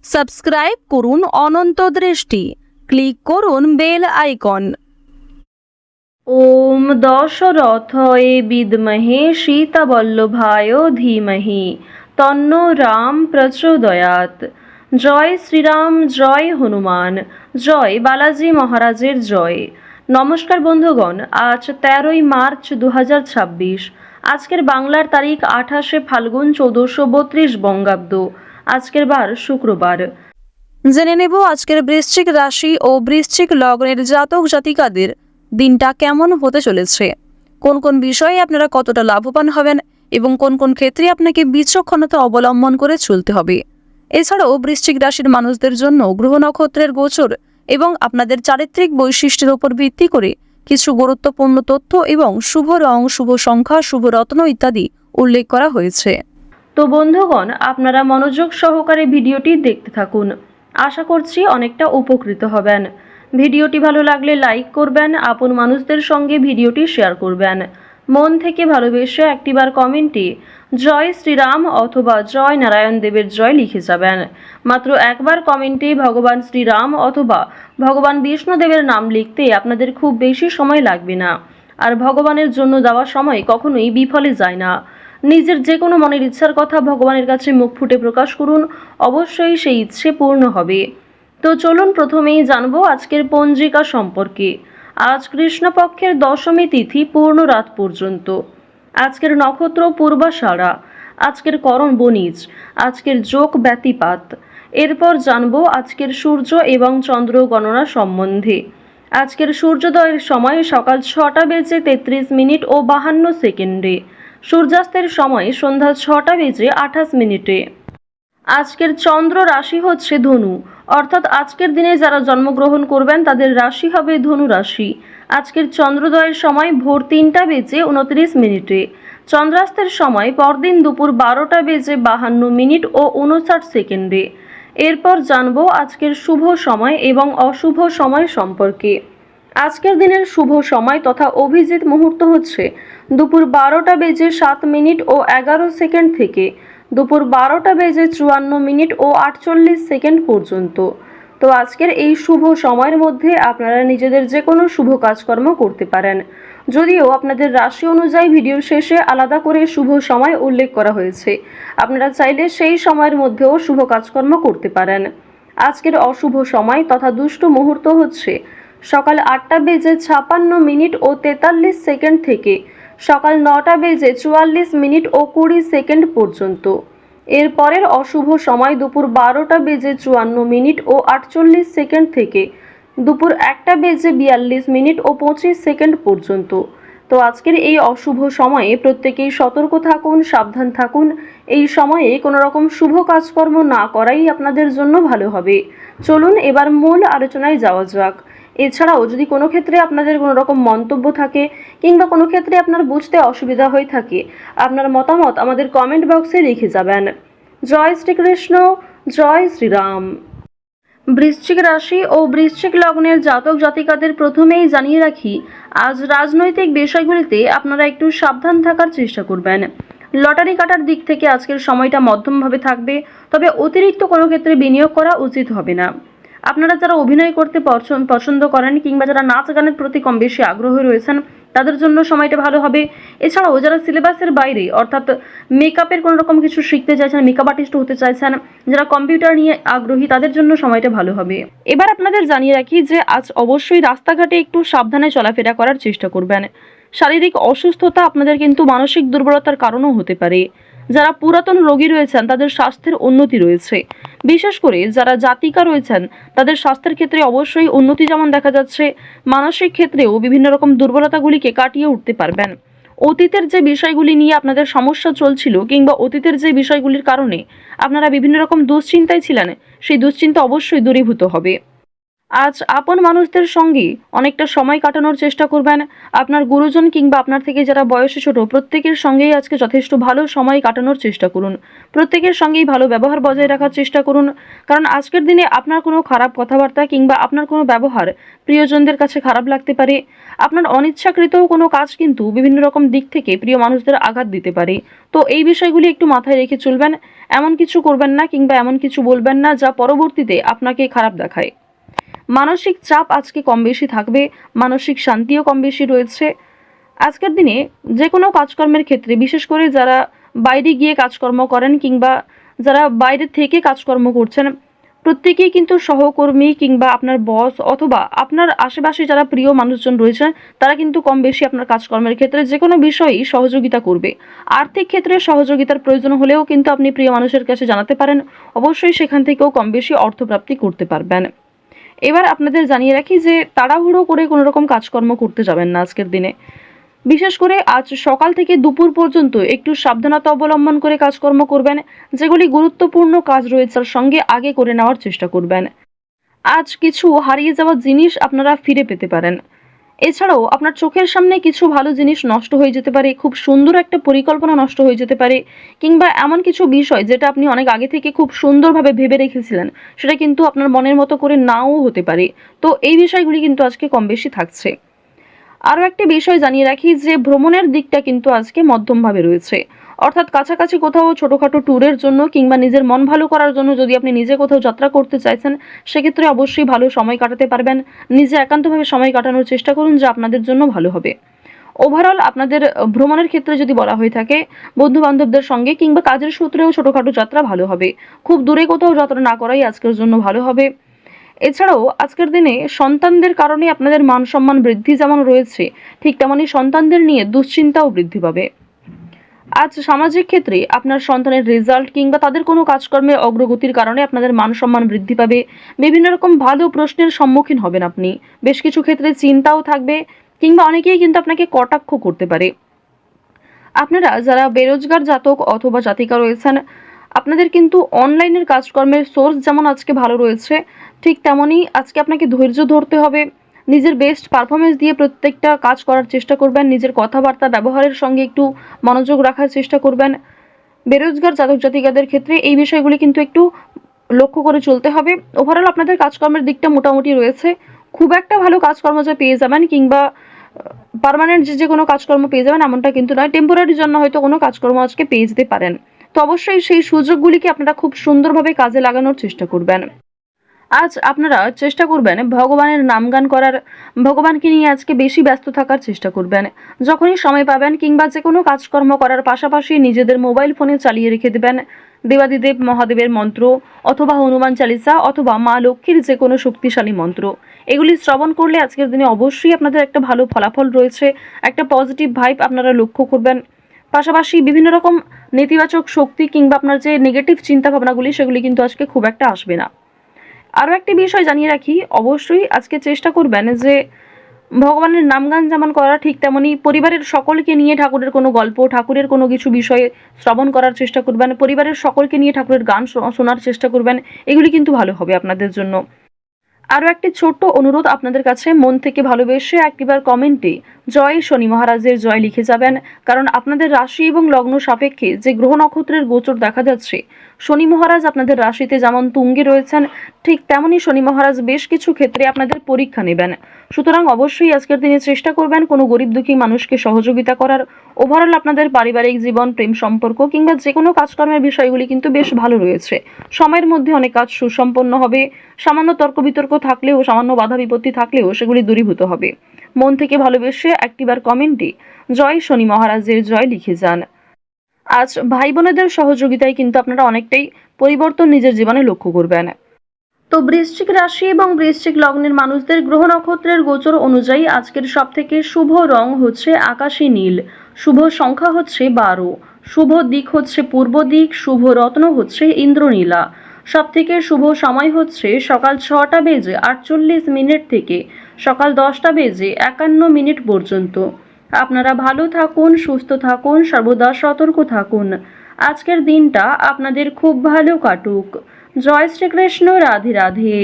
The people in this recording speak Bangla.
সাবস্ক্রাইব করুন অনন্ত দৃষ্টি, ক্লিক করুন বেল আইকন। ওম দশরথয়ে বিদ্মহে সীতাবল্লভায় ধীমহি তন্নো রাম প্রচোদয়াৎ। জয় শ্রীরাম, জয় হনুমান, জয় বালাজি মহারাজের জয়। নমস্কার বন্ধুগণ, আজ 13ই মার্চ 2026। আজকের বাংলার তারিখ 28শে ফাল্গুন 1432 বঙ্গাব্দ। আজকের বার শুক্রবার। জেনে নেব আজকের বৃশ্চিক রাশি ও বৃশ্চিক লগ্নের জাতক জাতিকাদের দিনটা কেমন হতে চলেছে, কোন কোন বিষয়ে আপনারা কতটা লাভবান হবেন এবং কোন কোন ক্ষেত্রে আপনাকে বিচক্ষণতা অবলম্বন করে চলতে হবে। এছাড়াও বৃশ্চিক রাশির মানুষদের জন্য গ্রহ নক্ষত্রের গোচর এবং আপনাদের চারিত্রিক বৈশিষ্ট্যের উপর ভিত্তি করে কিছু গুরুত্বপূর্ণ তথ্য এবং শুভ রং, শুভ সংখ্যা, শুভ রত্ন ইত্যাদি উল্লেখ করা হয়েছে। তো বন্ধুগণ, আপনারা মনোযোগ সহকারে ভিডিওটি দেখতে থাকুন। আশা করছি অনেকটা উপকৃত হবেন। ভিডিওটি ভালো লাগলে লাইক করবেন, আপন মানুষদের সঙ্গে ভিডিওটি শেয়ার করবেন। মন থেকে ভালোবেসে একটিবার কমেন্টে জয় শ্রীরাম অথবা জয় নারায়ণ দেবের জয় লিখে যাবেন। মাত্র একবার কমেন্টে ভগবান শ্রীরাম অথবা ভগবান বিষ্ণুদেবের নাম লিখতে আপনাদের খুব বেশি সময় লাগবে না। আর ভগবানের জন্য দেওয়া সময় কখনোই বিফলে যায় না। নিজের যে কোনো মনের ইচ্ছার কথা ভগবানের কাছে মুখ ফুটে প্রকাশ করুন, অবশ্যই সেই ইচ্ছে পূর্ণ হবে। তো চলুন প্রথমেই জানবো আজকের পঞ্জিকা সম্পর্কে। আজ কৃষ্ণপক্ষের দশমী তিথি পূর্ণ রাত পর্যন্ত। আজকের নক্ষত্র পূর্বাষাঢ়া, আজকের করণ বণিজ, আজকের যোগ ব্যতিপাত। এরপর জানবো আজকের সূর্য এবং চন্দ্র গণনা সম্বন্ধে। আজকের সূর্যোদয়ের সময় সকাল 6:33 ও 52 সেকেন্ডে। সূর্যাস্তের সময় সন্ধ্যা 6:28। আজকের চন্দ্র রাশি হচ্ছে ধনু, অর্থাৎ আজকের দিনে যারা জন্মগ্রহণ করবেন তাদের রাশি হবে ধনু রাশি। আজকের চন্দ্রোদয়ের সময় ভোর 3:29। চন্দ্রাস্তের সময় পরদিন দুপুর 12:52 ও 59 সেকেন্ডে। এরপর জানবো আজকের শুভ সময় এবং অশুভ সময় সম্পর্কে। আজকের দিনের শুভ সময় তথা অভিজিৎ মুহূর্ত হচ্ছে দুপুর 12:07 ও 11 সেকেন্ড থেকে দুপুর 12:54 ও 48 সেকেন্ড পর্যন্ত। তো আজকের এই শুভ সময়ের মধ্যে আপনারা নিজেদের যে কোনো শুভ কাজকর্ম করতে পারেন, যদিও আপনাদের রাশি অনুযায়ী ভিডিওর শেষে আলাদা করে শুভ সময় উল্লেখ করা হয়েছে। আপনারা চাইলে সেই সময়ের মধ্যেও শুভ কাজকর্ম করতে পারেন। আজকের অশুভ সময় তথা দুষ্ট মুহূর্ত হচ্ছে সকাল 8:56 ও 43 সেকেন্ড থেকে সকাল 9:44 ও 20 সেকেন্ড পর্যন্ত। এরপরের অশুভ সময় দুপুর 12:54 ও 48 সেকেন্ড থেকে দুপুর 1:42 ও 25 সেকেন্ড পর্যন্ত। তো আজকের এই অশুভ সময়ে প্রত্যেকেই সতর্ক থাকুন, সাবধান থাকুন। এই সময়ে কোনো রকম শুভ কাজকর্ম না করাই আপনাদের জন্য ভালো হবে। চলুন এবার মূল আলোচনায় যাওয়া যাক। এছাড়াও যদি কোনো ক্ষেত্রে আপনাদের কোনো রকম মন্তব্য থাকে কিংবা কোনো ক্ষেত্রে আপনার বুঝতে অসুবিধা হয়ে থাকে, আপনার মতামত আমাদের কমেন্ট বক্সে লিখে যাবেন। জয় শ্রীকৃষ্ণ, জয় শ্রীরাম। বৃশ্চিক রাশি ও বৃশ্চিক লগ্নের জাতক জাতিকাদের প্রথমেই জানিয়ে রাখি, আজ রাজনৈতিক বিষয়গুলিতে আপনারা একটু সাবধান থাকার চেষ্টা করবেন। লটারি কাটার দিক থেকে আজকের সময়টা মধ্যমভাবে থাকবে, তবে অতিরিক্ত কোনো ক্ষেত্রে বিনিয়োগ করা উচিত হবে না। আপনারা যারা অভিনয় করতে পছন্দ করেন কিংবা যারা নাচ গানের প্রতি কম বেশি আগ্রহী রয়েছেন তাদের জন্য সময়টা ভালো হবে। এছাড়াও যারা সিলেবাসের বাইরে অর্থাৎ মেকআপের কোনো রকম কিছু শিখতে চাইছেন, মেকআপ আর্টিস্ট হতে চাইছেন, যারা কম্পিউটার নিয়ে আগ্রহী তাদের জন্য সময়টা ভালো হবে। এবার আপনাদের জানিয়ে রাখি যে আজ অবশ্যই রাস্তাঘাটে একটু সাবধানে চলাফেরা করার চেষ্টা করবেন। শারীরিক অসুস্থতা আপনাদের কিন্তু মানসিক দুর্বলতার কারণও হতে পারে। যারা পুরাতন রোগী রয়েছেন তাদের স্বাস্থ্যের উন্নতি রয়েছে। বিশেষ করে যারা জাতিকা রয়েছেন তাদের স্বাস্থ্যের ক্ষেত্রে অবশ্যই উন্নতি যেমন দেখা যাচ্ছে, মানসিক ক্ষেত্রেও বিভিন্ন রকম দুর্বলতাগুলিকে কাটিয়ে উঠতে পারবেন। অতীতের যে বিষয়গুলি নিয়ে আপনাদের সমস্যা চলছিল কিংবা অতীতের যে বিষয়গুলির কারণে আপনারা বিভিন্ন রকম দুশ্চিন্তায় ছিলেন, সেই দুশ্চিন্তা অবশ্যই দূরীভূত হবে। আজ আপন মানুষদের সঙ্গে অনেকটা সময় কাটানোর চেষ্টা করবেন। আপনার গুরুজন কিংবা আপনার থেকে যারা বয়সে ছোট প্রত্যেকের সঙ্গেই আজকে যথেষ্ট ভালো সময় কাটানোর চেষ্টা করুন। প্রত্যেকের সঙ্গেই ভালো ব্যবহার বজায় রাখার চেষ্টা করুন, কারণ আজকের দিনে আপনার কোনো খারাপ কথাবার্তা কিংবা আপনার কোনো ব্যবহার প্রিয়জনদের কাছে খারাপ লাগতে পারে। আপনার অনিচ্ছাকৃত কোনো কাজ কিন্তু বিভিন্ন রকম দিক থেকে প্রিয় মানুষদের আঘাত দিতে পারে। তো এই বিষয়গুলি একটু মাথায় রেখে চলবেন। এমন কিছু করবেন না কিংবা এমন কিছু বলবেন না যা পরবর্তীতে আপনাকে খারাপ দেখায়। মানসিক চাপ আজকে কম বেশি থাকবে, মানসিক শান্তিও কম বেশি রয়েছে। আজকের দিনে যে কোনো কাজকর্মের ক্ষেত্রে, বিশেষ করে যারা বাইরে গিয়ে কাজকর্ম করেন কিংবা যারা বাইরে থেকে কাজকর্ম করছেন, প্রত্যেকেই কিন্তু সহকর্মী কিংবা আপনার বস অথবা আপনার আশেপাশে যারা প্রিয় মানুষজন রয়েছেন তারা কিন্তু কম বেশি আপনার কাজকর্মের ক্ষেত্রে যে কোনো বিষয়েই সহযোগিতা করবে। আর্থিক ক্ষেত্রে সহযোগিতার প্রয়োজন হলেও কিন্তু আপনি প্রিয় মানুষের কাছে জানাতে পারেন, অবশ্যই সেখান থেকেও কম বেশি অর্থপ্রাপ্তি করতে পারবেন। এবার আপনাদের জানিয়ে রাখি যে তাড়াহুড়ো করে কোনো রকম কাজকর্ম করতে যাবেন না আজকের দিনে। বিশেষ করে আজ সকাল থেকে দুপুর পর্যন্ত একটু সাবধানতা অবলম্বন করে কাজকর্ম করবেন। যেগুলি গুরুত্বপূর্ণ কাজ রয়েছে তার সঙ্গে আগে করে নেওয়ার চেষ্টা করবেন। আজ কিছু হারিয়ে যাওয়া জিনিস আপনারা ফিরে পেতে পারেন। এছাড়াও আপনার চোখের সামনে কিছু ভালো জিনিস নষ্ট হয়ে যেতে পারে, খুব সুন্দর একটা পরিকল্পনা নষ্ট হয়ে যেতে পারে, কিংবা এমন কিছু বিষয় যেটা আপনি অনেক আগে থেকে খুব সুন্দরভাবে ভেবে রেখেছিলেন সেটা কিন্তু আপনার মনের মতো করে নাও হতে পারে। তো এই বিষয়গুলি কিন্তু আজকে কম বেশি থাকছে। আরও একটি বিষয় জানিয়ে রাখি যে ভ্রমণের দিকটা কিন্তু আজকে মধ্যমভাবে রয়েছে, অর্থাৎ কাছাকাছি কোথাও ছোটোখাটো ট্যুরের জন্য কিংবা নিজের মন ভালো করার জন্য যদি আপনি নিজে কোথাও যাত্রা করতে চাইছেন সেক্ষেত্রে অবশ্যই ভালো সময় কাটাতে পারবেন। নিজে একান্তভাবে সময় কাটানোর চেষ্টা করুন, যা আপনাদের জন্য ভালো হবে। ওভারঅল আপনাদের ভ্রমণের ক্ষেত্রে যদি বলা হয়ে থাকে, বন্ধু বান্ধবদের সঙ্গে কিংবা কাজের সূত্রেও ছোটোখাটো যাত্রা ভালো হবে। খুব দূরে কোথাও যাত্রা না করাই আজকের জন্য ভালো হবে। এছাড়াও আজকের দিনে সন্তানদের কারণে আপনাদের মান সম্মান বৃদ্ধি যেমন রয়েছে, ঠিক তেমনই সন্তানদের নিয়ে দুশ্চিন্তাও বৃদ্ধি পাবে। আজ সামাজিক ক্ষেত্রে আপনার সন্তানের রেজাল্ট কিংবা তাদের কোনো কাজকর্মে অগ্রগতির কারণে আপনাদের মান সম্মান বৃদ্ধি পাবে। বিভিন্ন রকম ভালো প্রশ্নের সম্মুখীন হবেন আপনি। বেশ কিছু ক্ষেত্রে চিন্তাও থাকবে, কিংবা অনেকেই কিন্তু আপনাকে কটাক্ষ করতে পারে। আপনারা যারা বেরোজগার জাতক অথবা জাতিকা রয়েছেন, আপনাদের কিন্তু অনলাইনের কাজকর্মের সোর্স যেমন আজকে ভালো রয়েছে, ঠিক তেমনই আজকে আপনাকে ধৈর্য ধরতে হবে। নিজের বেস্ট পারফরমেন্স দিয়ে প্রত্যেকটা কাজ করার চেষ্টা করবেন। নিজের কথাবার্তা ব্যবহারের সঙ্গে একটু মনোযোগ রাখার চেষ্টা করবেন। বেরোজগার জাতক জাতিকাদের ক্ষেত্রে এই বিষয়গুলি কিন্তু একটু লক্ষ্য করে চলতে হবে। ওভারঅল আপনাদের কাজকর্মের দিকটা মোটামুটি রয়েছে। খুব একটা ভালো কাজকর্ম যে পেয়ে যাবেন কিংবা পার্মানেন্ট যে কোনো কাজকর্ম পেয়ে যাবেন এমনটা কিন্তু নয়। টেম্পোরারির জন্য হয়তো কোনো কাজকর্ম আজকে পেয়ে যেতে পারেন। তো অবশ্যই সেই সুযোগগুলিকে আপনারা খুব সুন্দরভাবে কাজে লাগানোর চেষ্টা করবেন। আজ আপনারা চেষ্টা করবেন ভগবানের নামগান করার, ভগবানকে নিয়ে আজকে বেশি ব্যস্ত থাকার চেষ্টা করবেন। যখনই সময় পাবেন কিংবা যে কোনো কাজকর্ম করার পাশাপাশি নিজেদের মোবাইল ফোনে চালিয়ে রেখে দেবেন দেবাদিদেব মহাদেবের মন্ত্র অথবা হনুমান চালিসা অথবা মা লক্ষ্মীর যে কোনো শক্তিশালী মন্ত্র। এগুলি শ্রবণ করলে আজকের দিনে অবশ্যই আপনাদের একটা ভালো ফলাফল রয়েছে, একটা পজিটিভ ভাইব আপনারা লক্ষ্য করবেন। পাশাপাশি বিভিন্ন রকম নেতিবাচক শক্তি কিংবা আপনার যে নেগেটিভ চিন্তা ভাবনাগুলি সেগুলি কিন্তু আজকে খুব একটা আসবে না। আরও একটি বিষয় জানিয়ে রাখি, অবশ্যই আজকে চেষ্টা করবেন যে ভগবানের নামগান যেমন করা ঠিক তেমনই পরিবারের সকলকে নিয়ে ঠাকুরের কোনো গল্প, ঠাকুরের কোনো কিছু বিষয়ে শ্রবণ করার চেষ্টা করবেন। পরিবারের সকলকে নিয়ে ঠাকুরের গান শোনার চেষ্টা করবেন। এগুলি কিন্তু ভালো হবে আপনাদের জন্য। আরও একটি ছোট্ট অনুরোধ আপনাদের কাছে, মন থেকে ভালোবেসে একটিবার কমেন্টে জয় শনি মহারাজের জয় লিখে যাবেন, কারণ আপনাদের রাশি এবং লগ্ন সাপেক্ষে যে গ্রহ নক্ষত্রের গোচর দেখা যাচ্ছে, শনি মহারাজ আপনাদের রাশিতে যেমন তুঙ্গে রয়েছেন ঠিক তেমনই শনি মহারাজ বেশ কিছু ক্ষেত্রে আপনাদের পরীক্ষা নেবেন। সুতরাং অবশ্যই আজকের দিনে চেষ্টা করবেন কোনো গরিব দুঃখী মানুষকে সহযোগিতা করার। ওভারঅল আপনাদের পারিবারিক জীবন, প্রেম সম্পর্ক কিংবা যে কোনো কাজকর্মের বিষয়গুলি কিন্তু বেশ ভালো রয়েছে। সময়ের মধ্যে অনেক কাজ সুসম্পন্ন হবে। সামান্য তর্ক বিতর্ক থাকলেও, সামান্য বাধা বিপত্তি থাকলেও সেগুলি দূরীভূত হবে। মন থেকে ভালোবেসে একটিবার কমেন্টে জয় শনি মহারাজের জয় লিখে যান। আজ ভাই বোনেদের সহযোগিতায় কিন্তু আপনারা অনেকটাই পরিবর্তন নিজের জীবনে লক্ষ্য করবেন। তো বৃশ্চিক রাশি এবং বৃশ্চিক লগ্নের মানুষদের গ্রহ নক্ষত্রের গোচর অনুযায়ী আজকের সবথেকে শুভ রং হচ্ছে আকাশী নীল, শুভ সংখ্যা হচ্ছে 12, শুভ দিক হচ্ছে পূর্ব দিক, শুভ রত্ন হচ্ছে ইন্দ্রনীলা। সবথেকে শুভ সময় হচ্ছে সকাল 6টা বেজে 48 মিনিট থেকে সকাল 10টা বেজে 51 মিনিট পর্যন্ত। আপনারা ভালো থাকুন, সুস্থ থাকুন, সর্বদা সতর্ক থাকুন। আজকের দিনটা আপনাদের খুব ভালো কাটুক। জয় শ্রীকৃষ্ণ, রাধে রাধে।